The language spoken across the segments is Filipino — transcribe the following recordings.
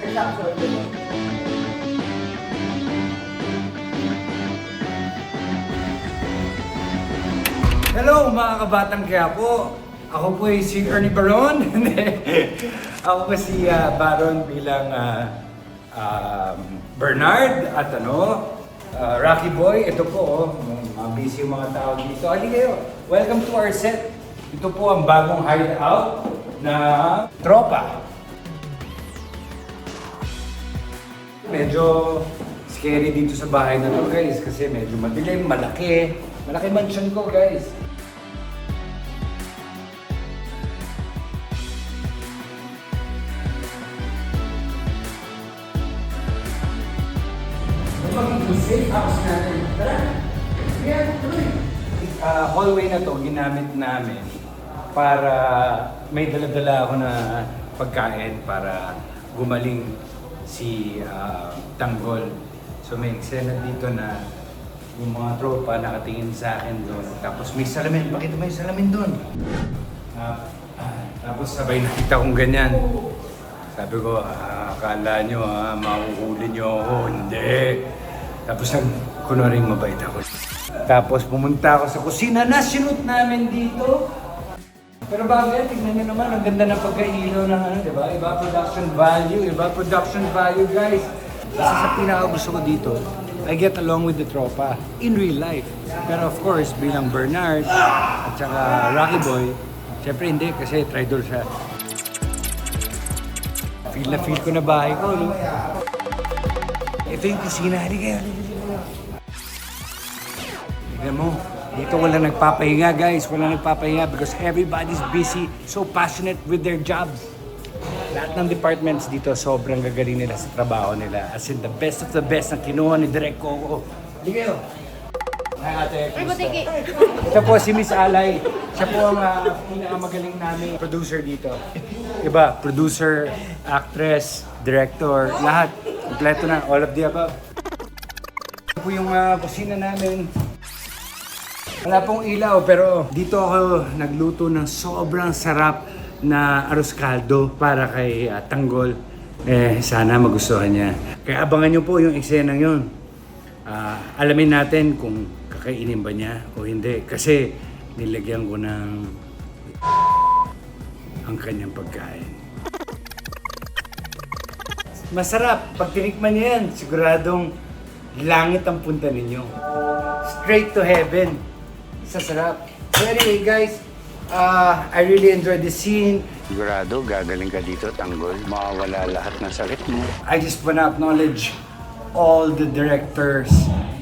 Hello mga kabatang Quiapo! Ako po ay si Ernie Baron. Ako po si Baron bilang Bernard at Rocky Boy. Ito po, mga busy yung mga tao dito. Halika kayo. Welcome to our set. Ito po ang bagong hideout na tropa. Medyo scary dito sa bahay na to guys kasi medyo madilim, malaki. Malaki mansion ko guys. Magiging safe house natin. Tara! Yan, tuloy! Hallway na to ginamit namin para may dala-dala ako na pagkain para gumaling si Tanggol. So may eksena dito na yung mga tropa nakatingin sa akin doon. Tapos may salamin. Bakit may salamin doon? Tapos sabay nakita kong ganyan. Sabi ko, akala nyo mahuhuli nyo ako. Hindi. Tapos kunwaring mabait ako. Tapos pumunta ako sa kusina na sinut namin dito. Pero bago yan, tignan nyo naman, ang ganda ng pagka-ilaw ng diba? Iba production value guys. Isa sa pinaka-gusto ko dito, I get along with the tropa in real life. Pero of course, bilang Bernard at saka Rocky Boy, syempre hindi kasi traitor siya. Feel na feel ko na bahay ko, no? Ito yung kusina, halika. Tignan mo, dito wala nagpapahinga guys, wala nagpapahinga because everybody's busy, so passionate with their jobs. Lahat ng departments dito, sobrang gagaling nila sa trabaho nila. As in, the best of the best na kinuha ni Direk Coco. Hindi kayo. Hi, Ate Krista. Siya po si Miss Alay. Siya po ang pinakamagaling namin producer dito. Iba, producer, actress, director, lahat. Kompleto na, all of the above. Ito po yung kusina namin. Wala pong ilaw, pero dito ako nagluto ng sobrang sarap na arroz caldo para kay Tanggol. Sana magustuhan niya. Kaya abangan niyo po yung eksenang yun. Alamin natin kung kakainin ba niya o hindi. Kasi nilagyan ko ng ang kanyang pagkain. Masarap. Pag tinikman niya yan, siguradong langit ang punta ninyo. Straight to heaven. Sasarap. So anyway guys, I really enjoyed the scene. Sigurado, gagaling ka dito, Tanggol. Mawawala lahat ng sakit mo. I just wanna acknowledge all the directors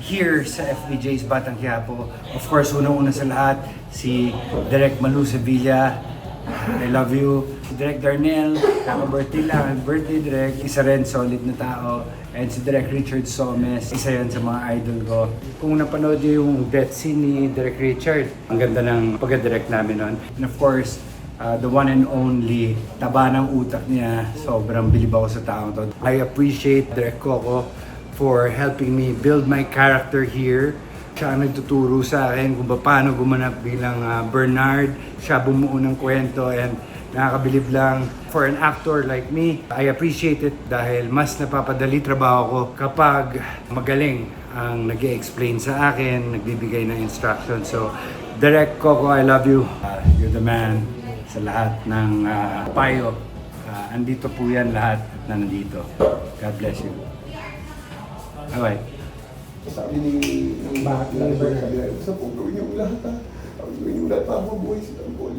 here sa FPJ's Batang Quiapo. Of course, unang-una sa lahat, si Direk Malu Sevilla. I love you. Si Direk Darnell, kaka-birthday lang. Birthday Direk, isa rin solid na tao. And si Direk Richard Somes, isa yan sa mga idol ko. Kung napanood niyo yung death scene ni Direk Richard, ang ganda ng pagka-direct namin nun. And of course, the one and only, taba ng utak niya, sobrang bilib ako sa taong to. I appreciate Direk Coco for helping me build my character here. Siya ang nagtuturo sa akin kung paano gumanap bilang Bernard. Siya bumuo ng kwento and nakakabilib lang for an actor like me. I appreciate it dahil mas napapadali trabaho ko kapag magaling ang nag-i-explain sa akin, nagbibigay ng instruction. So, Direk Coco, I love you. You're the man sa lahat ng payo. Andito po yan lahat na nandito. God bless you. Alright. Sabi ni Bernard, sa po gawin yung lahat ha. Gawin yung lahat para mabuhay si Tanggol.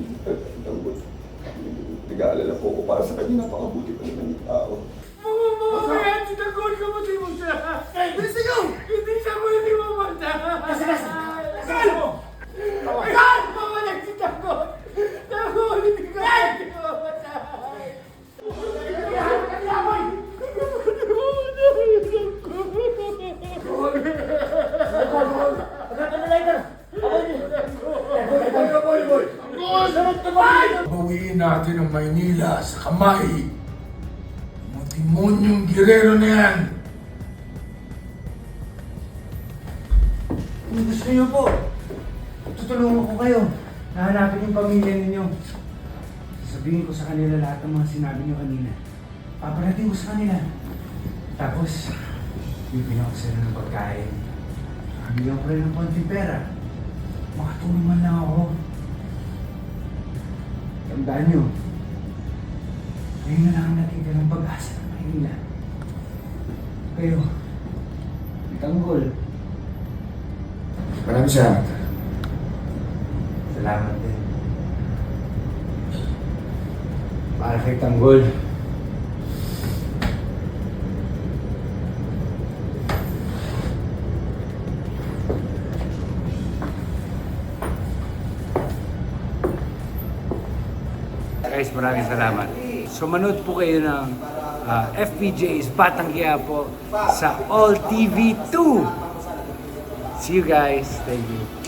Nag-aalala po ko para sa kanya, napakabuti pa naman yung tao. Mamamayan si Tanggol, kamatay mo siya! Bilisan nyo! Hindi siya mo hindi mamatay! Kasal mo! Kasal! Mamalag si Tanggol! Tanggol, hindi ka hindi mamatay! Bawiin natin ang Maynila sa kamay. Mga demonyong girero na yan. Kung gusto niyo po, tutulungan ko kayo. Nahanapin yung pamilya ninyo. Sabihin ko sa kanila lahat ng mga sinabi niyo kanina. paparating ko sa kanila. Tapos, bibigyan ko sila ng pagkain. Bigyan ko rin ng konting pera. Makatulong man lang ako. Tandaan nyo, kayo na lang ang natitira ng pag-asa ng Maynila. Kayo, Tanggol. Maraming salamat. Salamat din. Para kay Tanggol. Guys, maraming salamat. So manood po kayo ng FPJ's Batang Quiapo sa All TV 2. See you guys. Thank you.